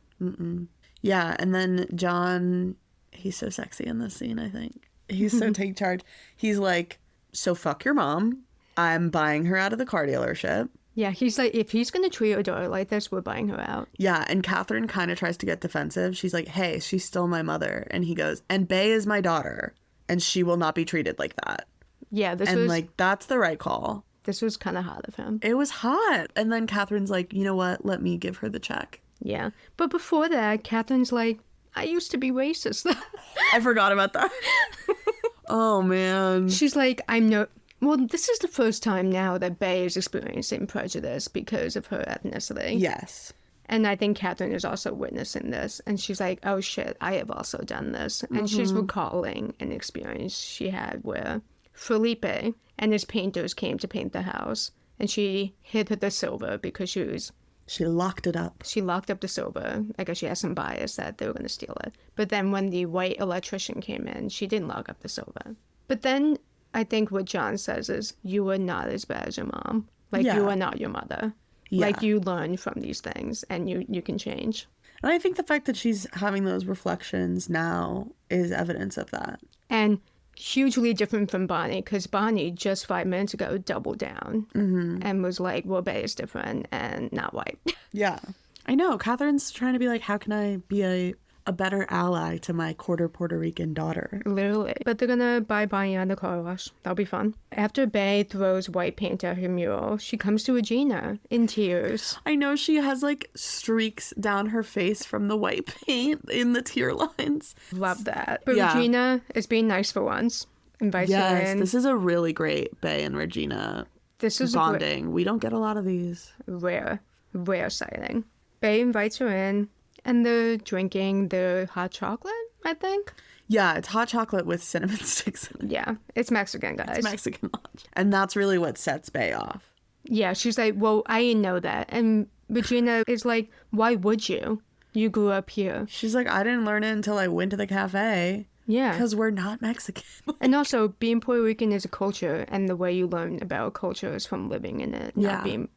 Yeah, and then John, he's so sexy in this scene, I think. He's so take charge. He's like, so fuck your mom. I'm buying her out of the car dealership. Yeah, he's like, if he's going to treat your daughter like this, we're buying her out. Yeah, and Catherine kind of tries to get defensive. She's like, hey, she's still my mother. And he goes, and Bay is my daughter, and she will not be treated like that. Yeah, that's the right call. This was kind of hot of him. It was hot. And then Catherine's like, you know what? Let me give her the check. Yeah. But before that, Catherine's like, I used to be racist. I forgot about that. Oh, man. She's like, well, this is the first time now that Bay is experiencing prejudice because of her ethnicity. Yes. And I think Catherine is also witnessing this. And she's like, oh, shit, I have also done this. And she's recalling an experience she had where Felipe and his painters came to paint the house. And she hid the silver because she locked it up. She locked up the silver. I guess she had some bias that they were going to steal it. But then when the white electrician came in, she didn't lock up the silver. But then I think what John says is, you are not as bad as your mom. Like, you are not your mother. Yeah. Like, you learn from these things and you can change. And I think the fact that she's having those reflections now is evidence of that. And hugely different from Bonnie, because Bonnie just 5 minutes ago doubled down and was like, well, Bay is different and not white. Yeah. I know. Catherine's trying to be like, how can I be a better ally to my quarter Puerto Rican daughter? Literally. But they're gonna buy Bonnie on the car wash. That'll be fun. After Bay throws white paint at her mural, she comes to Regina in tears. I know, she has like streaks down her face from the white paint in the tear lines. Love that. But Regina is being nice for once. Invites her in. This is a really great Bay and Regina bonding. We don't get a lot of these. Rare sighting. Bay invites her in. And they're drinking the hot chocolate, I think. Yeah, it's hot chocolate with cinnamon sticks in it. Yeah, it's Mexican, guys. It's Mexican lunch. And that's really what sets Bay off. Yeah, she's like, well, I didn't know that. And Regina is like, why would you? You grew up here. She's like, I didn't learn it until I went to the cafe. Yeah. Because we're not Mexican. And also, being Puerto Rican is a culture, and the way you learn about culture is from living in it,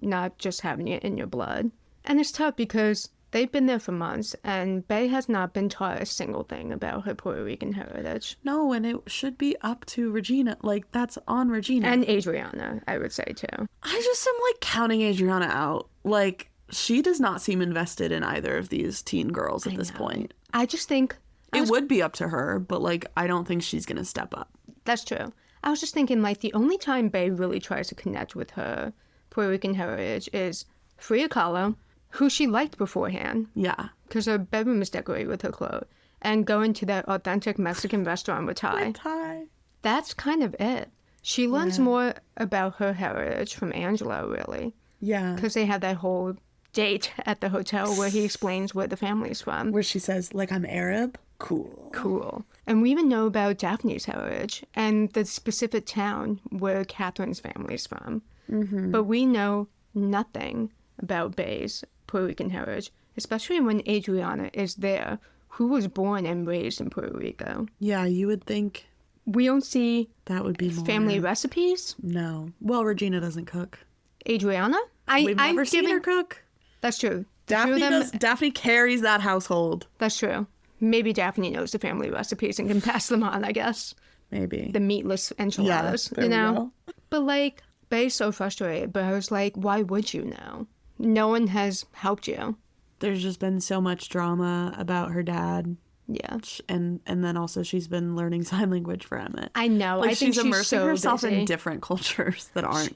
not just having it in your blood. And it's tough because they've been there for months, and Bay has not been taught a single thing about her Puerto Rican heritage. No, and it should be up to Regina. Like, that's on Regina. And Adriana, I would say, too. I just am, like, counting Adriana out. Like, she does not seem invested in either of these teen girls at this point. I just think it would be up to her, but, like, I don't think she's going to step up. That's true. I was just thinking, like, the only time Bay really tries to connect with her Puerto Rican heritage is Frida Kahlo, who she liked beforehand. Yeah. Because her bedroom is decorated with her clothes. And going to that authentic Mexican restaurant with Ty. That's kind of it. She learns more about her heritage from Angelo, really. Yeah. Because they had that whole date at the hotel where he explains where the family's from. Where she says, like, I'm Arab? Cool. And we even know about Daphne's heritage and the specific town where Catherine's family's from. Mm-hmm. But we know nothing about Bay's Puerto Rican heritage, especially when Adriana is there, who was born and raised in Puerto Rico. Yeah, you would think we don't see that would be more family recipes. No. Well, Regina doesn't cook. Adriana? We've never seen her cook. That's true. Daphne carries that household. That's true. Maybe Daphne knows the family recipes and can pass them on, I guess. Maybe. The meatless enchiladas, you know? But, like, Bay's so frustrated, but I was like, why would you know? No one has helped you. There's just been so much drama about her dad. Yeah. And then also she's been learning sign language for Emmett. I know. Like, I think she's immersing herself busy in different cultures that aren't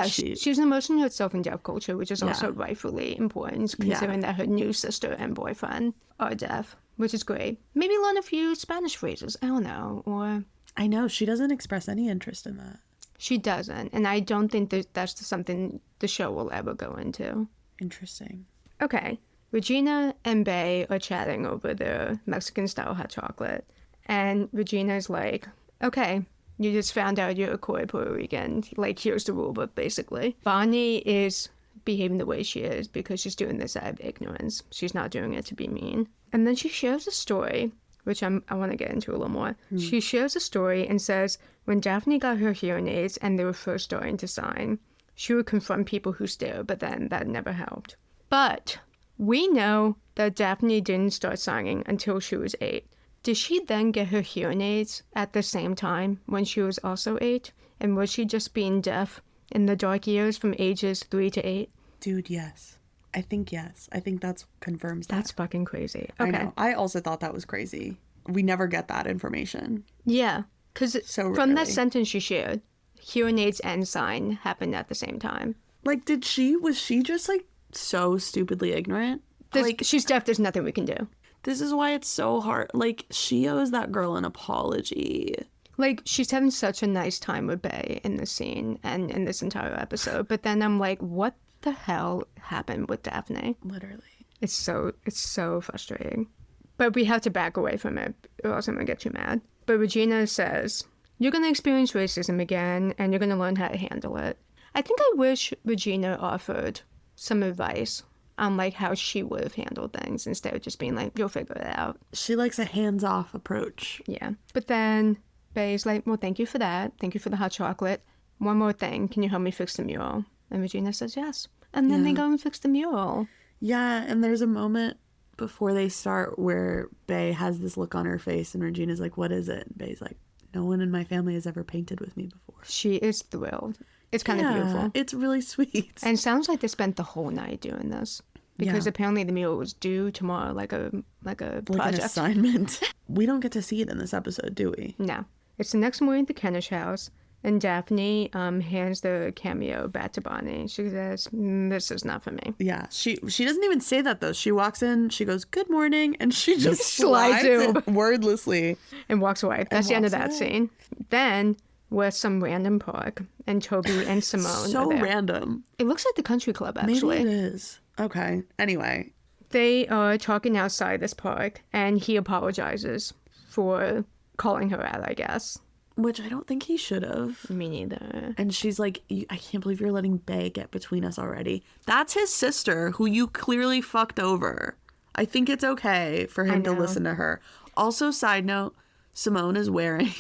she's immersing herself in deaf culture, which is also rightfully important, considering that her new sister and boyfriend are deaf, which is great. Maybe learn a few Spanish phrases. I don't know. Or I know. She doesn't express any interest in that. She doesn't. And I don't think that's something the show will ever go into. Interesting. Okay. Regina and Bay are chatting over their Mexican-style hot chocolate. And Regina's like, okay, You just found out you're a coy Puerto Rican. Like, here's the rule book, basically. Bonnie is behaving the way she is because she's doing this out of ignorance. She's not doing it to be mean. And then she shares a story, which I want to get into a little more. She shares a story and says when Daphne got her hearing aids and they were first starting to sign, she would confront people who stared, but then that never helped. But we know that Daphne didn't start signing until she was 8. Did she then get her hearing aids at the same time when she was also 8? And was she just being deaf in the dark years from ages 3 to 8? Dude, yes. I think yes. I think that's confirms that. That's fucking crazy. Okay. Okay. I know. I also thought that was crazy. We never get that information. Yeah, because So from that rarely. sentence she shared, hearing aids and sign happened at the same time. Like, was she just, like, so stupidly ignorant? Like, She's deaf, there's nothing we can do. this is why it's so hard. Like, she owes that girl an apology. Like, she's having such a nice time with Bay in this scene and in this entire episode. But then I'm like, what the hell happened with Daphne? Literally. It's so frustrating. But we have to back away from it, or else I'm going to get too mad. But Regina says, you're going to experience racism again, and you're going to learn how to handle it. I think I wish Regina offered some advice on, like, how she would have handled things instead of just being like, you'll figure it out. She likes a hands-off approach. Yeah. But then Bay's like, well, thank you for that. Thank you for the hot chocolate. One more thing. Can you help me fix the mural? And Regina says yes. And then they go and fix the mural. Yeah, and there's a moment before they start where Bay has this look on her face and Regina's like, what is it? And Bay's like, no one in my family has ever painted with me before. She is thrilled. It's kind of beautiful. It's really sweet. And it sounds like they spent the whole night doing this. Because apparently the mural was due tomorrow, like a project. Like an assignment. We don't get to see it in this episode, do we? No. It's the next morning at the Kennish house, and Daphne hands the cameo back to Bonnie. She says, this is not for me. Yeah, she doesn't even say that, though. She walks in, she goes, good morning, and she just Slides slides it. it wordlessly. And walks away. That's the end of that walks scene. Then we're at some random park, and Toby and Simone So are there. random. It looks like the country club, actually. Maybe it is. Okay, anyway. They are talking outside this park, and he apologizes for calling her out, I guess. Which I don't think he should have. Me neither. And she's like, I can't believe you're letting Bay get between us already. That's his sister, who you clearly fucked over. I think it's okay for him to listen to her. Also, side note, Simone is wearing...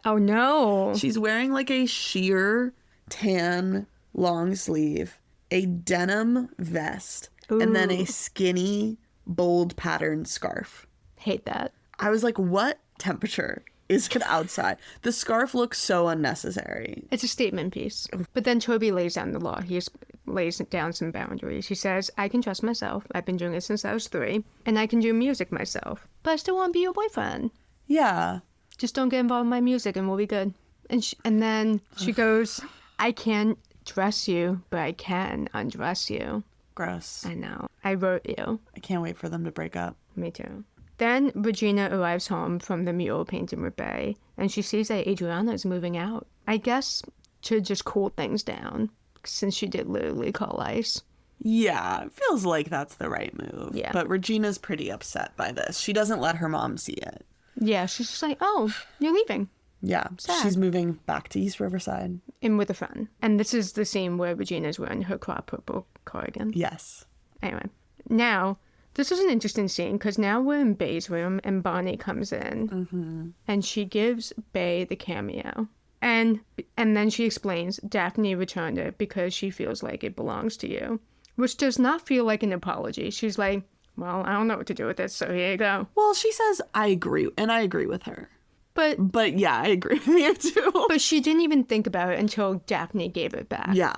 Oh, no. She's wearing like a sheer tan long sleeve, a denim vest, and then a skinny, bold patterned scarf. Hate that. I was like, what temperature is it outside? The scarf looks so unnecessary. It's a statement piece. But then Toby lays down the law. He lays down some boundaries. He says, I can trust myself. I've been doing it since I was 3. And I can do music myself. But I still want to be your boyfriend. Yeah. Just don't get involved in my music and we'll be good. And then she goes, I can't dress you, but I can undress you. Gross. I know. I wrote you. I can't wait for them to break up. Me too. Then Regina arrives home from the mural painting with Bay, and she sees that Adriana is moving out. I guess to just cool things down, since she did literally call ice. Yeah, it feels like that's the right move. Yeah. But Regina's pretty upset by this. She doesn't let her mom see it. Yeah, she's just like, oh, you're leaving. Yeah, Sad. she's moving back to East Riverside. And with a friend. And this is the scene where Regina's wearing her crop purple cardigan. Yes. Anyway, now, this is an interesting scene because now we're in Bay's room and Bonnie comes in and she gives Bay the cameo. And then she explains Daphne returned it because she feels like it belongs to you, which does not feel like an apology. She's like, well, I don't know what to do with this, so here you go. Well, she says, I agree, and I agree with her. But But yeah, I agree with you too. but she didn't even think about it until Daphne gave it back. Yeah,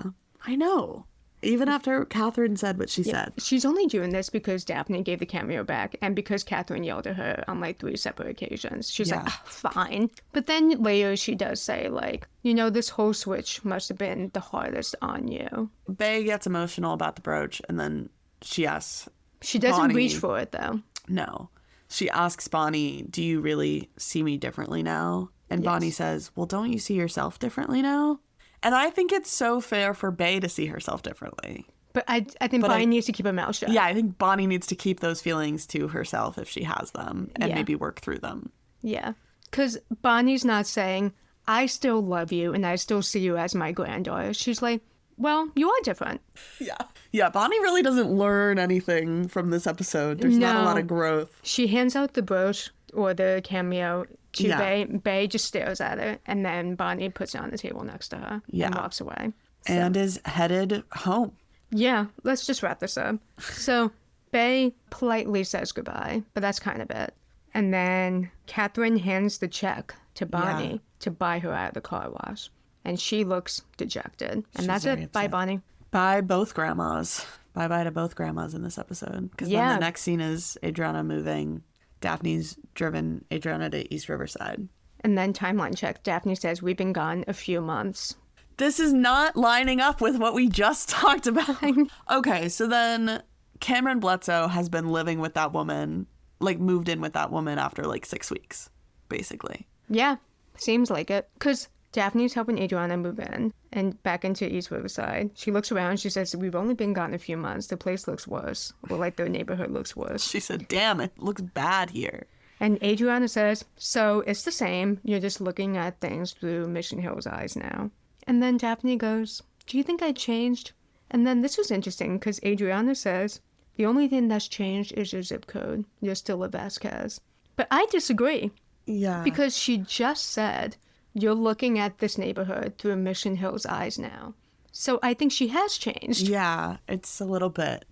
I know. Even after Catherine said what she said. She's only doing this because Daphne gave the cameo back and because Catherine yelled at her on like 3 separate occasions. She's like, oh, fine. But then later she does say like, you know, this whole switch must have been the hardest on you. Bay gets emotional about the brooch, and then she asks She doesn't Bonnie, reach for it though. No. She asks Bonnie, do you really see me differently now? And Yes. Bonnie says, well, don't you see yourself differently now? And I think it's so fair for Bay to see herself differently. But I think Bonnie needs to keep her mouth shut. Yeah, I think Bonnie needs to keep those feelings to herself if she has them and Yeah. maybe work through them. Yeah. Because Bonnie's not saying, I still love you and I still see you as my granddaughter. She's like, well, you are different. Yeah. Yeah, Bonnie really doesn't learn anything from this episode. There's not a lot of growth. She hands out the brooch or the cameo to Bay. Bay just stares at it, and then Bonnie puts it on the table next to her and walks away. So. And is headed home. Yeah, let's just wrap this up. So Bay politely says goodbye, but that's kind of it. And then Catherine hands the check to Bonnie to buy her out of the car wash. And she looks dejected. And that's it. Upset. Bye, Bonnie. Bye, both grandmas. Bye-bye to both grandmas in this episode. Because then the next scene is Adriana moving. Daphne's driven Adriana to East Riverside. And then timeline check. Daphne says, we've been gone a few months. This is not lining up with what we just talked about. Okay, so then Cameron Bledsoe has been living with that woman, like moved in with that woman after like 6 weeks, basically. Yeah, seems like it. Because Daphne's helping Adriana move in and back into East Riverside. She looks around. She says, we've only been gone a few months. The place looks worse. Or like the neighborhood looks worse. She said, damn, it looks bad here. And Adriana says, so it's the same. You're just looking at things through Mission Hill's eyes now. And then Daphne goes, do you think I changed? And then this was interesting because Adriana says, the only thing that's changed is your zip code. You're still a Vasquez. But I disagree. Yeah. Because she just said, you're looking at this neighborhood through Mission Hill's eyes now. So I think she has changed. Yeah, it's a little bit,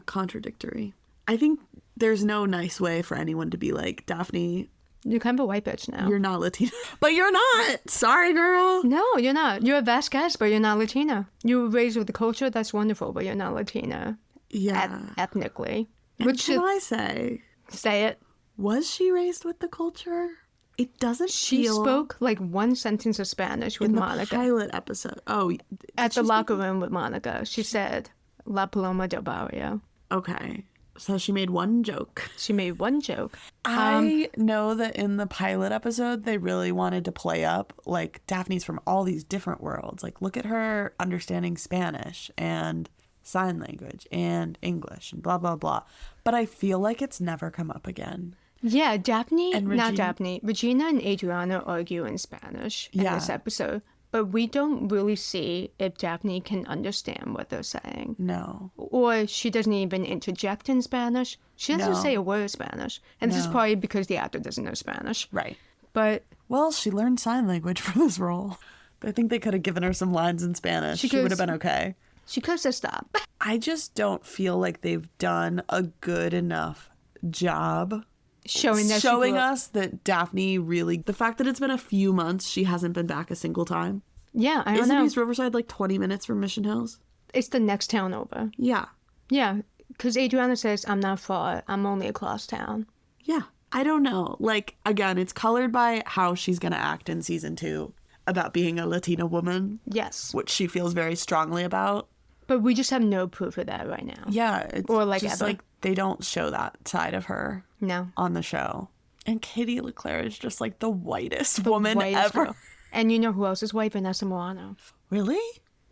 contradictory. I think there's no nice way for anyone to be like, Daphne, you're kind of a white bitch now. You're not Latina. But you're not. Sorry, girl. No, you're not. You're a Vasquez, but you're not Latina. You were raised with the culture. That's wonderful, but you're not Latina. Yeah. Ethnically. What should I say? Say it. Was she raised with the culture? It doesn't She spoke like one sentence of Spanish with Monica. In the pilot episode. Oh. At the locker room with Monica. She said, La Paloma del Barrio. Okay. So she made one joke. She made one joke. I know that in the pilot episode, they really wanted to play up, like, Daphne's from all these different worlds. Like, look at her understanding Spanish and sign language and English and blah, blah, blah. But I feel like it's never come up again. Yeah, Regina and Adriana argue in Spanish in this episode. But we don't really see if Daphne can understand what they're saying. No. Or she doesn't even interject in Spanish. She doesn't say a word of Spanish. And this is probably because the actor doesn't know Spanish. Right. But... well, she learned sign language for this role. I think they could have given her some lines in Spanish. She would have been okay. She could have stopped. I just don't feel like they've done a good enough job showing us that Daphne really, the fact that it's been a few months, she hasn't been back a single time. Yeah, I don't know. Isn't East Riverside like 20 minutes from Mission Hills? It's the next town over. Yeah. Yeah, because Adriana says, I'm not far. I'm only across town. Yeah. I don't know. Like, again, it's colored by how she's going to act in season 2 about being a Latina woman. Yes. Which she feels very strongly about. But we just have no proof of that right now. Yeah. It's or like just ever. like they don't show that side of her. No. On the show. And Katie LeClaire is just like the whitest woman ever. Girl. And you know who else is white? Vanessa Milano. Really?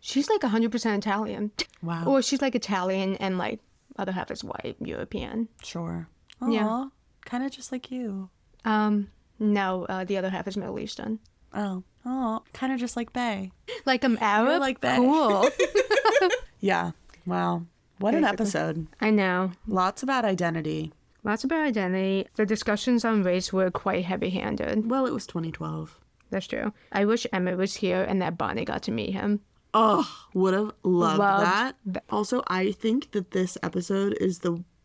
She's like 100% Italian. Wow. Or she's like Italian and like other half is white, European. Sure. Aww, yeah. Kind of just like you. No, the other half is Middle Eastern. Oh. Kind of just like Bay. Like I'm Arab? You're like Bay. Cool. Yeah. Wow. What an episode. I know. Lots about identity. The discussions on race were quite heavy-handed. Well, it was 2012. That's true. I wish Emma was here and that Bonnie got to meet him. Oh, would have loved that. Also, I think that this episode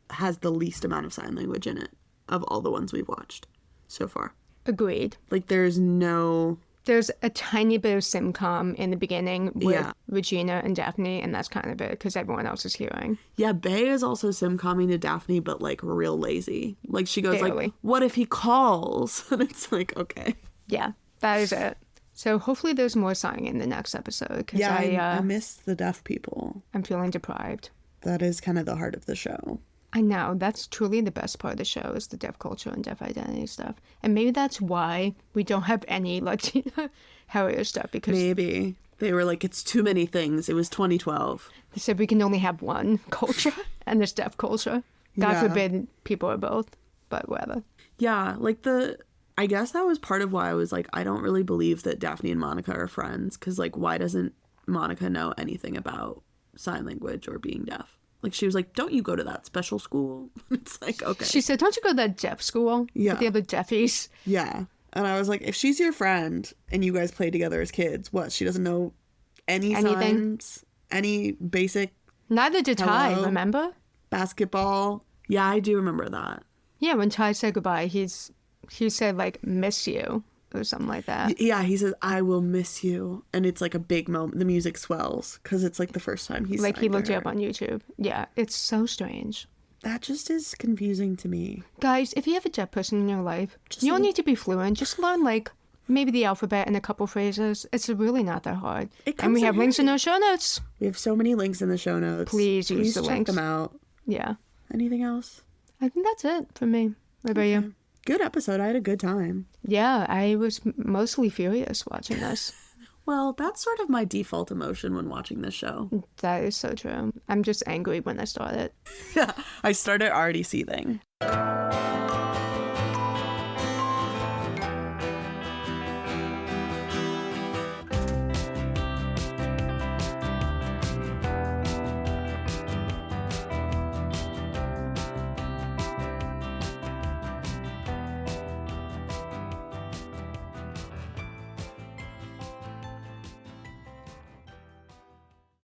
has the least amount of sign language in it of all the ones we've watched so far. Agreed. Like, there's a tiny bit of simcom in the beginning with Regina and Daphne, and that's kind of it, because everyone else is hearing. Yeah, Bay is also simcomming to Daphne, but, like, real lazy. Like, she goes, barely. Like, what if he calls? And it's like, okay. Yeah, that is it. So hopefully there's more sighing in the next episode. Cause I miss the deaf people. I'm feeling deprived. That is kind of the heart of the show. I know. That's truly the best part of the show is the deaf culture and deaf identity stuff. And maybe that's why we don't have any Latina heritage stuff. Because maybe. They were like, it's too many things. It was 2012. They said we can only have one culture, and there's deaf culture. God forbid people are both, but whatever. Yeah, like I guess that was part of why I was like, I don't really believe that Daphne and Monica are friends, because like, why doesn't Monica know anything about sign language or being deaf? Like, she was like, don't you go to that special school? It's like, okay. She said, don't you go to that deaf school? Yeah. With the other deafies? Yeah. And I was like, if she's your friend and you guys played together as kids, what? She doesn't know anything? Signs? Any basic... Neither did Ty, hello? remember? Basketball? Yeah, I do remember that. Yeah, when Ty said goodbye, he said, like, miss you or something like that. Yeah, he says, I will miss you. And it's like a big moment. The music swells because it's like the first time he's like, he looked it up on YouTube. Yeah, it's so strange. That just is confusing to me. Guys, if you have a deaf person in your life, you don't need to be fluent. Just learn, like, maybe the alphabet and a couple phrases. It's really not that hard. And we have links in those show notes. We have so many links in the show notes. Please use the check links. them out. Yeah. Anything else? I think that's it for me. What about you? Good episode. I had a good time. Yeah, I was mostly furious watching this. Well, that's sort of my default emotion when watching this show. That is so true. I'm just angry when I start it. Yeah, I started already seething.